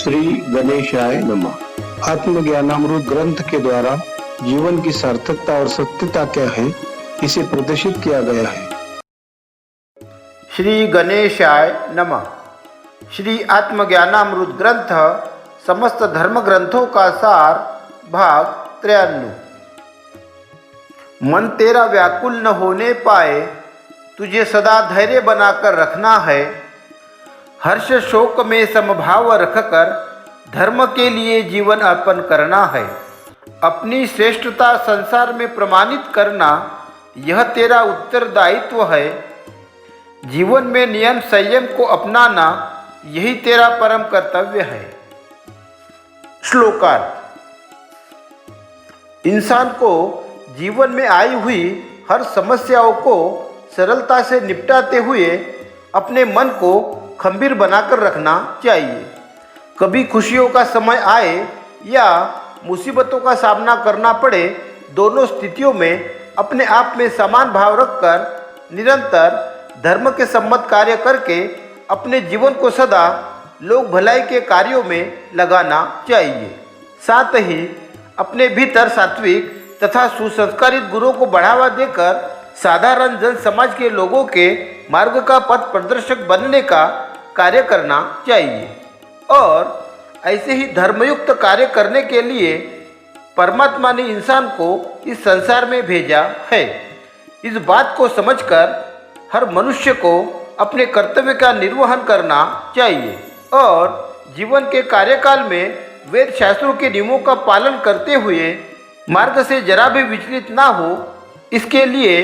श्री गणेशाय नमः। आत्मज्ञानामृत ग्रंथ के द्वारा जीवन की सार्थकता और सत्यता क्या है, इसे प्रदर्शित किया गया है। श्री गणेशाय नमः। श्री आत्मज्ञानामृत ग्रंथ समस्त धर्म ग्रंथों का सार, भाग 93। मन तेरा व्याकुल न होने पाए, तुझे सदा धैर्य बनाकर रखना है। हर्ष शोक में समभाव रखकर धर्म के लिए जीवन अर्पण करना है। अपनी श्रेष्ठता संसार में प्रमाणित करना, यह तेरा उत्तरदायित्व है। जीवन में नियम संयम को अपनाना, यही तेरा परम कर्तव्य है। श्लोकार्थ। इंसान को जीवन में आई हुई हर समस्याओं को सरलता से निपटाते हुए अपने मन को खंबीर बनाकर रखना चाहिए। कभी खुशियों का समय आए या मुसीबतों का सामना करना पड़े, दोनों स्थितियों में अपने आप में समान भाव रखकर निरंतर धर्म के सम्मत कार्य करके अपने जीवन को सदा लोक भलाई के कार्यों में लगाना चाहिए। साथ ही अपने भीतर सात्विक तथा सुसंस्कारित गुरुओं को बढ़ावा देकर साधारण जन समाज के लोगों के मार्ग का पथ प्रदर्शक बनने का कार्य करना चाहिए। और ऐसे ही धर्मयुक्त कार्य करने के लिए परमात्मा ने इंसान को इस संसार में भेजा है। इस बात को समझकर हर मनुष्य को अपने कर्तव्य का निर्वहन करना चाहिए और जीवन के कार्यकाल में वेद शास्त्रों के नियमों का पालन करते हुए मार्ग से जरा भी विचलित ना हो, इसके लिए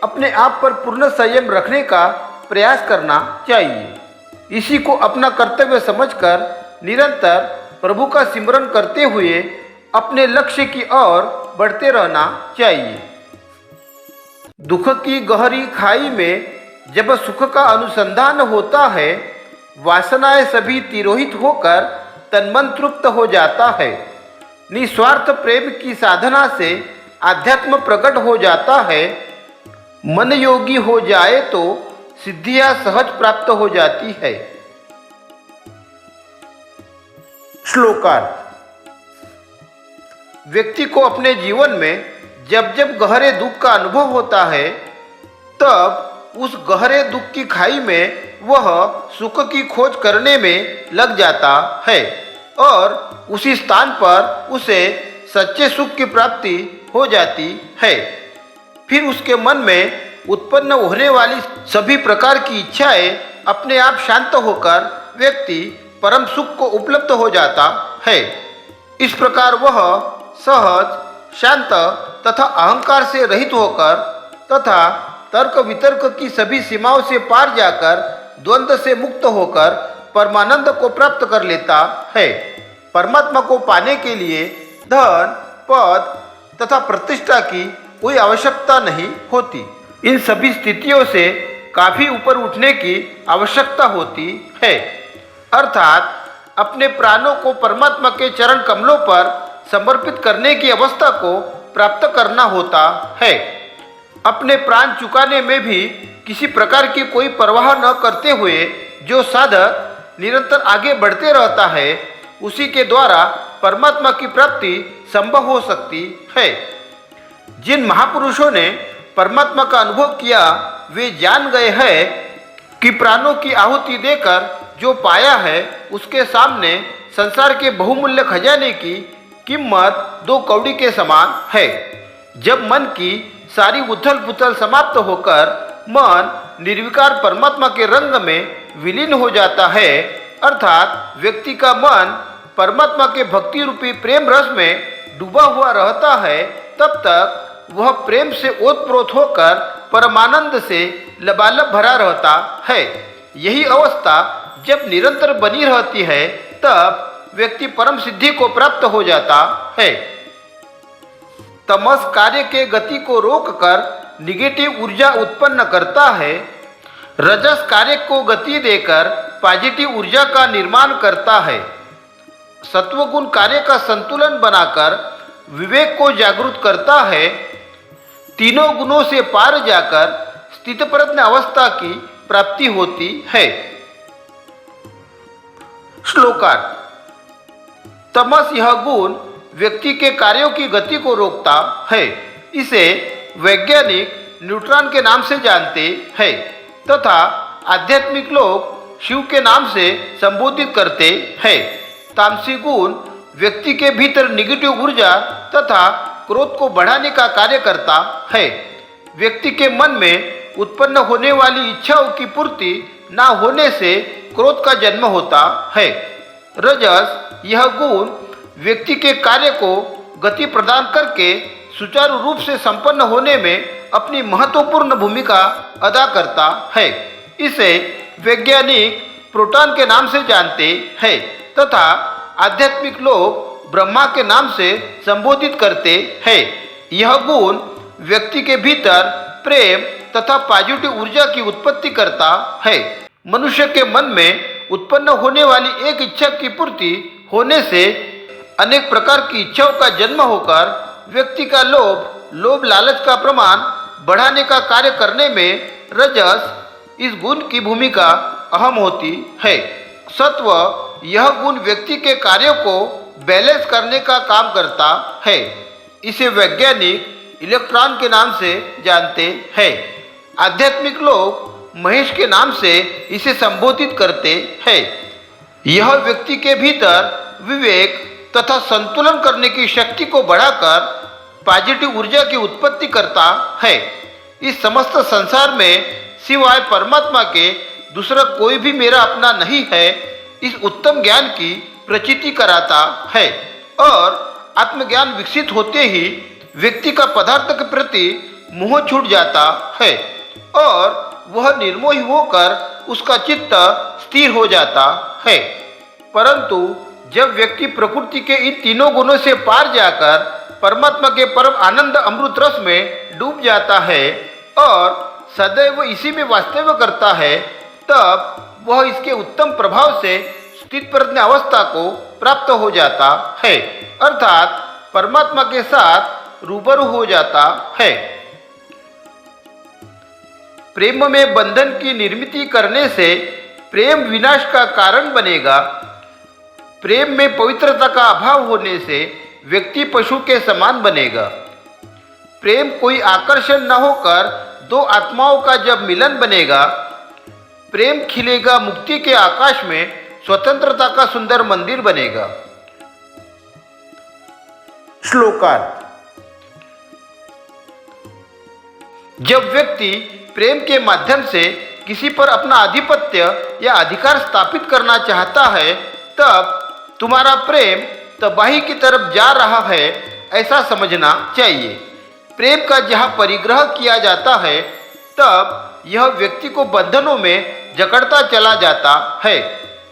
अपने आप पर पूर्ण संयम रखने का प्रयास करना चाहिए। इसी को अपना कर्तव्य समझकर निरंतर प्रभु का सिमरन करते हुए अपने लक्ष्य की ओर बढ़ते रहना चाहिए। दुख की गहरी खाई में जब सुख का अनुसंधान होता है, वासनाएं सभी तिरोहित होकर तन्मन तृप्त हो जाता है। निस्वार्थ प्रेम की साधना से आध्यात्म प्रकट हो जाता है। मन योगी हो जाए तो सिद्धियां सहज प्राप्त हो जाती है। श्लोकार्थ। व्यक्ति को अपने जीवन में जब जब गहरे दुख का अनुभव होता है, तब उस गहरे दुख की खाई में वह सुख की खोज करने में लग जाता है और उसी स्थान पर उसे सच्चे सुख की प्राप्ति हो जाती है। फिर उसके मन में उत्पन्न होने वाली सभी प्रकार की इच्छाएं अपने आप शांत होकर व्यक्ति परम सुख को उपलब्ध हो जाता है। इस प्रकार वह सहज, शांत तथा अहंकार से रहित होकर तथा तर्क वितर्क की सभी सीमाओं से पार जाकर द्वंद्व से मुक्त होकर परमानंद को प्राप्त कर लेता है। परमात्मा को पाने के लिए धन, पद तथा प्रतिष्ठा की कोई आवश्यकता नहीं होती। इन सभी स्थितियों से काफी ऊपर उठने की आवश्यकता होती है, अर्थात अपने प्राणों को परमात्मा के चरण कमलों पर समर्पित करने की अवस्था को प्राप्त करना होता है। अपने प्राण चुकाने में भी किसी प्रकार की कोई परवाह न करते हुए जो साधक निरंतर आगे बढ़ते रहता है, उसी के द्वारा परमात्मा की प्राप्ति संभव हो सकती है। जिन महापुरुषों ने परमात्मा का अनुभव किया, वे जान गए हैं कि प्राणों की आहुति देकर जो पाया है, उसके सामने संसार के बहुमूल्य खजाने की कीमत 2 कौड़ी के समान है। जब मन की सारी उथल पुथल समाप्त होकर मन निर्विकार परमात्मा के रंग में विलीन हो जाता है, अर्थात व्यक्ति का मन परमात्मा के भक्ति रूपी प्रेम रस में डूबा हुआ रहता है, तब तक वह प्रेम से ओतप्रोत होकर परमानंद से लबालब भरा रहता है। यही अवस्था जब निरंतर बनी रहती है, तब व्यक्ति परम सिद्धि को प्राप्त हो जाता है। तमस कार्य के गति को रोककर निगेटिव ऊर्जा उत्पन्न करता है। रजस कार्य को गति देकर पॉजिटिव ऊर्जा का निर्माण करता है। सत्वगुण कार्य का संतुलन बनाकर विवेक को जागृत करता है। तीनों गुणों से पार जाकर स्थितप्रज्ञ अवस्था की प्राप्ति होती है। श्लोकार्थ। तमस यह गुण व्यक्ति के कार्यों की गति को रोकता है। इसे वैज्ञानिक न्यूट्रॉन के नाम से जानते हैं तथा आध्यात्मिक लोग शिव के नाम से संबोधित करते हैं। तामसी गुण व्यक्ति के भीतर निगेटिव ऊर्जा तथा क्रोध को बढ़ाने का कार्य करता है। व्यक्ति के मन में उत्पन्न होने वाली इच्छाओं की पूर्ति न होने से क्रोध का जन्म होता है। रजस यह गुण व्यक्ति के कार्य को गति प्रदान करके सुचारू रूप से संपन्न होने में अपनी महत्वपूर्ण भूमिका अदा करता है। इसे वैज्ञानिक प्रोटॉन के नाम से जानते हैं तथा आध्यात्मिक लोग ब्रह्मा के नाम से संबोधित करते हैं। यह गुण व्यक्ति के भीतर प्रेम तथा पॉजिटिव ऊर्जा की उत्पत्ति करता है। मनुष्य के मन में उत्पन्न होने वाली एक इच्छा की पूर्ति होने से अनेक प्रकार की इच्छाओं का जन्म होकर व्यक्ति का लोभ लालच का प्रमाण बढ़ाने का कार्य करने में रजस इस गुण की भूमिका अहम होती है। सत्व यह गुण व्यक्ति के कार्यों को बैलेंस करने का काम करता है। इसे वैज्ञानिक इलेक्ट्रॉन के नाम से जानते हैं। आध्यात्मिक लोग महेश के नाम से इसे संबोधित करते हैं। यह व्यक्ति के भीतर विवेक तथा संतुलन करने की शक्ति को बढ़ाकर पॉजिटिव ऊर्जा की उत्पत्ति करता है। इस समस्त संसार में सिवाय परमात्मा के दूसरा कोई भी मेरा अपना नहीं है, इस उत्तम ज्ञान की प्रचिति कराता है और आत्मज्ञान विकसित होते ही व्यक्ति का पदार्थ के प्रति मोह छूट जाता है और वह निर्मोही होकर उसका चित्त स्थिर हो जाता है। परंतु जब व्यक्ति प्रकृति के इन तीनों गुणों से पार जाकर परमात्मा के परम आनंद अमृत रस में डूब जाता है और सदैव इसी में वास्तव्य करता है, तब वह इसके उत्तम प्रभाव से स्थित प्रज्ञ अवस्था को प्राप्त हो जाता है, अर्थात परमात्मा के साथ रूबरू हो जाता है। प्रेम में बंधन की निर्मिति करने से प्रेम विनाश का कारण बनेगा। प्रेम में पवित्रता का अभाव होने से व्यक्ति पशु के समान बनेगा। प्रेम कोई आकर्षण न होकर दो आत्माओं का जब मिलन बनेगा, प्रेम खिलेगा मुक्ति के आकाश में, स्वतंत्रता का सुंदर मंदिर बनेगा। श्लोकार्थ। जब व्यक्ति प्रेम के माध्यम से किसी पर अपना आधिपत्य या अधिकार स्थापित करना चाहता है, तब तुम्हारा प्रेम तबाही की तरफ जा रहा है ऐसा समझना चाहिए। प्रेम का जहाँ परिग्रह किया जाता है, तब यह व्यक्ति को बंधनों में जकड़ता चला जाता है।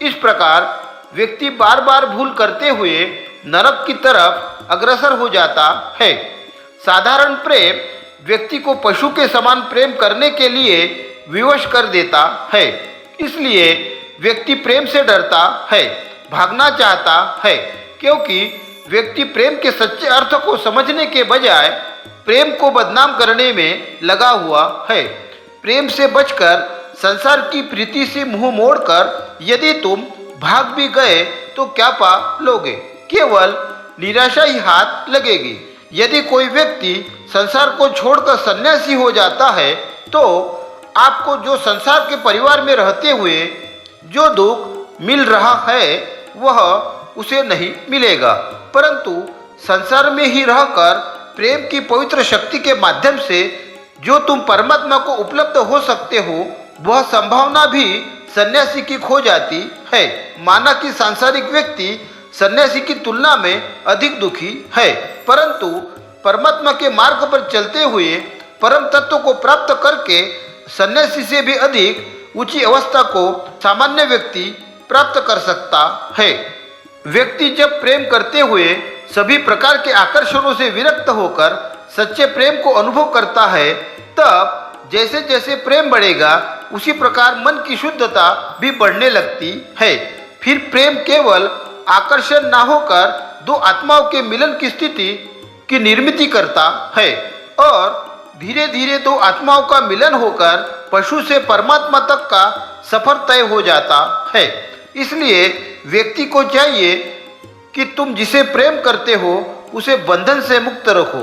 इस प्रकार व्यक्ति बार बार भूल करते हुए नरक की तरफ अग्रसर हो जाता है। साधारण प्रेम व्यक्ति को पशु के समान प्रेम करने के लिए विवश कर देता है। इसलिए व्यक्ति प्रेम से डरता है, भागना चाहता है, क्योंकि व्यक्ति प्रेम के सच्चे अर्थ को समझने के बजाय प्रेम को बदनाम करने में लगा हुआ है। प्रेम से बचकर संसार की प्रीति से मुंह मोड़कर यदि तुम भाग भी गए तो क्या पा लोगे, केवल निराशा ही हाथ लगेगी। यदि कोई व्यक्ति संसार को छोड़कर सन्यासी हो जाता है, तो आपको जो संसार के परिवार में रहते हुए जो दुख मिल रहा है वह उसे नहीं मिलेगा, परंतु संसार में ही रहकर प्रेम की पवित्र शक्ति के माध्यम से जो तुम परमात्मा को उपलब्ध हो सकते हो, वह संभावना भी सन्यासी की खो जाती है। माना कि सांसारिक व्यक्ति सन्यासी की तुलना में अधिक दुखी है, परंतु परमात्मा के मार्ग पर चलते हुए परम तत्व को प्राप्त करके सन्यासी से भी अधिक ऊंची अवस्था को सामान्य व्यक्ति प्राप्त कर सकता है। व्यक्ति जब प्रेम करते हुए सभी प्रकार के आकर्षणों से विरक्त होकर सच्चे प्रेम को अनुभव करता है, तब जैसे जैसे प्रेम बढ़ेगा उसी प्रकार मन की शुद्धता भी बढ़ने लगती है। फिर प्रेम केवल आकर्षण ना होकर दो आत्माओं के मिलन की स्थिति की निर्मिति करता है और धीरे धीरे दो आत्माओं का मिलन होकर पशु से परमात्मा तक का सफर तय हो जाता है। इसलिए व्यक्ति को चाहिए कि तुम जिसे प्रेम करते हो उसे बंधन से मुक्त रखो,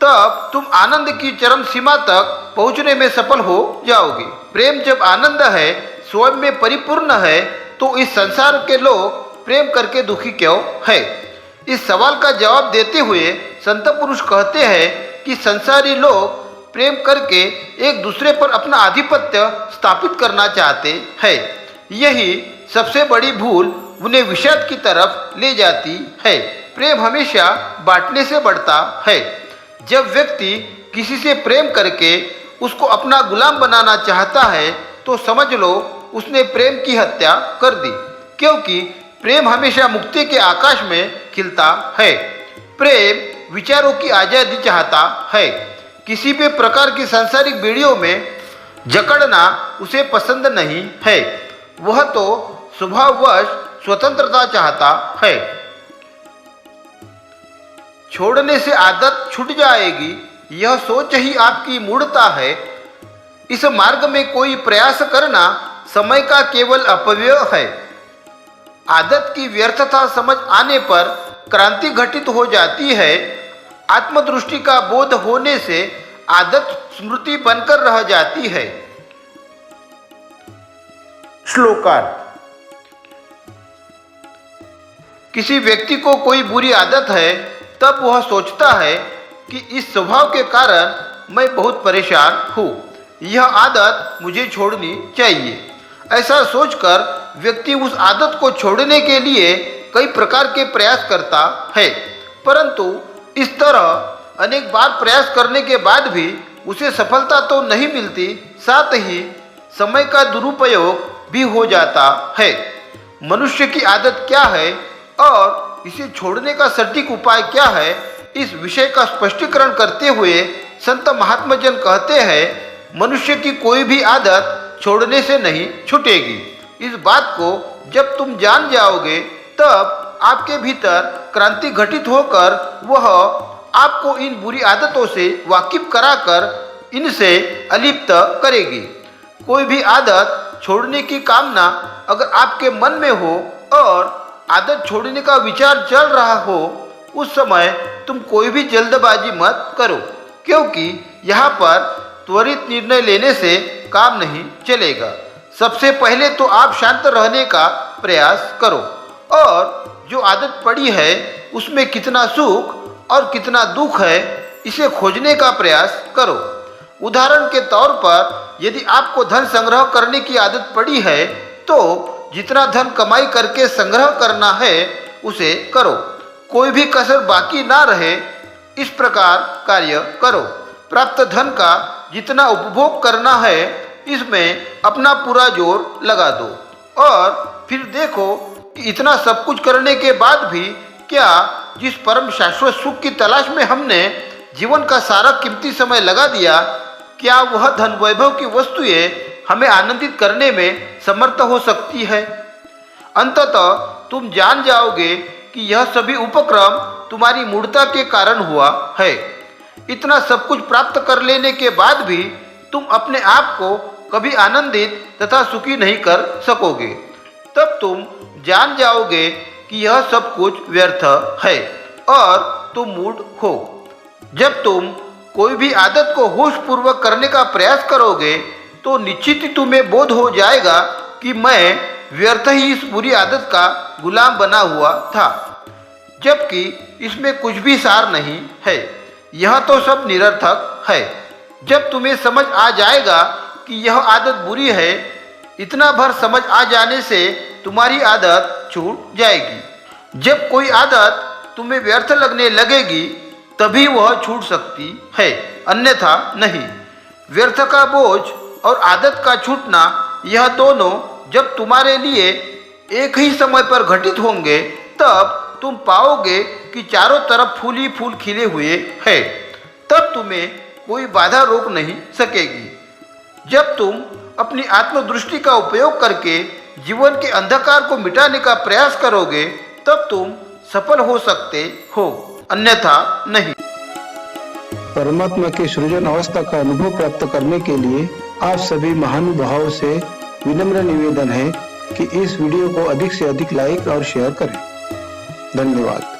तब तुम आनंद की चरम सीमा तक पहुंचने में सफल हो जाओगे। प्रेम जब आनंद है, स्वयं में परिपूर्ण है, तो इस संसार के लोग प्रेम करके दुखी क्यों है? इस सवाल का जवाब देते हुए संत पुरुष कहते हैं कि संसारी लोग प्रेम करके एक दूसरे पर अपना आधिपत्य स्थापित करना चाहते हैं। यही सबसे बड़ी भूल उन्हें विषाद की तरफ ले जाती है। प्रेम हमेशा बांटने से बढ़ता है। जब व्यक्ति किसी से प्रेम करके उसको अपना गुलाम बनाना चाहता है तो समझ लो उसने प्रेम की हत्या कर दी, क्योंकि प्रेम हमेशा मुक्ति के आकाश में खिलता है। प्रेम विचारों की आज़ादी चाहता है। किसी भी प्रकार की सांसारिक बेड़ियों में जकड़ना उसे पसंद नहीं है। वह तो स्वभाववश स्वतंत्रता चाहता है। छोड़ने से आदत छूट जाएगी, यह सोच ही आपकी मूढ़ता है। इस मार्ग में कोई प्रयास करना समय का केवल अपव्यय है। आदत की व्यर्थता समझ आने पर क्रांति घटित हो जाती है। आत्मदृष्टि का बोध होने से आदत स्मृति बनकर रह जाती है। श्लोकार्थ। किसी व्यक्ति को कोई बुरी आदत है, तब वह सोचता है कि इस स्वभाव के कारण मैं बहुत परेशान हूँ, यह आदत मुझे छोड़नी चाहिए। ऐसा सोचकर व्यक्ति उस आदत को छोड़ने के लिए कई प्रकार के प्रयास करता है, परंतु इस तरह अनेक बार प्रयास करने के बाद भी उसे सफलता तो नहीं मिलती, साथ ही समय का दुरुपयोग भी हो जाता है। मनुष्य की आदत क्या है और इसे छोड़ने का सटीक उपाय क्या है, इस विषय का स्पष्टीकरण करते हुए संत महात्मा जन कहते हैं, मनुष्य की कोई भी आदत छोड़ने से नहीं छूटेगी। इस बात को जब तुम जान जाओगे तब आपके भीतर क्रांति घटित होकर वह आपको इन बुरी आदतों से वाकिफ कराकर इनसे अलिप्त करेगी। कोई भी आदत छोड़ने की कामना अगर आपके मन में हो और आदत छोड़ने का विचार चल रहा हो, उस समय तुम कोई भी जल्दबाजी मत करो, क्योंकि यहाँ पर त्वरित निर्णय लेने से काम नहीं चलेगा। सबसे पहले तो आप शांत रहने का प्रयास करो और जो आदत पड़ी है उसमें कितना सुख और कितना दुख है, इसे खोजने का प्रयास करो। उदाहरण के तौर पर यदि आपको धन संग्रह करने की आदत पड़ी है तो जितना धन कमाई करके संग्रह करना है उसे करो, कोई भी कसर बाकी ना रहे, इस प्रकार कार्य करो। प्राप्त धन का जितना उपभोग करना है इसमें अपना पूरा जोर लगा दो और फिर देखो कि इतना सब कुछ करने के बाद भी क्या जिस परम शाश्वत सुख की तलाश में हमने जीवन का सारा कीमती समय लगा दिया, क्या वह धन वैभव की वस्तुएं हमें आनंदित करने में समर्थ हो सकती है? अंततः तुम जान जाओगे कि यह सभी उपक्रम तुम्हारी मूढ़ता के कारण हुआ है। इतना सब कुछ प्राप्त कर लेने के बाद भी तुम अपने आप को कभी आनंदित तथा सुखी नहीं कर सकोगे। तब तुम जान जाओगे कि यह सब कुछ व्यर्थ है और तुम मूढ़ हो। जब तुम कोई भी आदत को होशपूर्वक करने का प्रयास करोगे तो निश्चित ही तुम्हें बोध हो जाएगा कि मैं व्यर्थ ही इस बुरी आदत का गुलाम बना हुआ था, जबकि इसमें कुछ भी सार नहीं है। यह तो सब निरर्थक है। जब तुम्हें समझ आ जाएगा कि यह आदत बुरी है, इतना भर समझ आ जाने से तुम्हारी आदत छूट जाएगी। जब कोई आदत तुम्हें व्यर्थ लगने लगेगी तभी वह छूट सकती है, अन्यथा नहीं। व्यर्थ का बोझ और आदत का छूटना, यह दोनों जब तुम्हारे लिए एक ही समय पर घटित होंगे तब तुम पाओगे कि चारों तरफ फूल ही फूल खिले हुए हैं। तब तुम्हें कोई बाधा रोक नहीं सकेगी। जब तुम अपनी आत्मदृष्टि का उपयोग करके जीवन के अंधकार को मिटाने का प्रयास करोगे तब तुम सफल हो सकते हो, अन्यथा नहीं। परमात्मा की सृजन अवस्था का अनुभव प्राप्त करने के लिए आप सभी महानुभावों से विनम्र निवेदन है कि इस वीडियो को अधिक से अधिक लाइक और शेयर करें। धन्यवाद।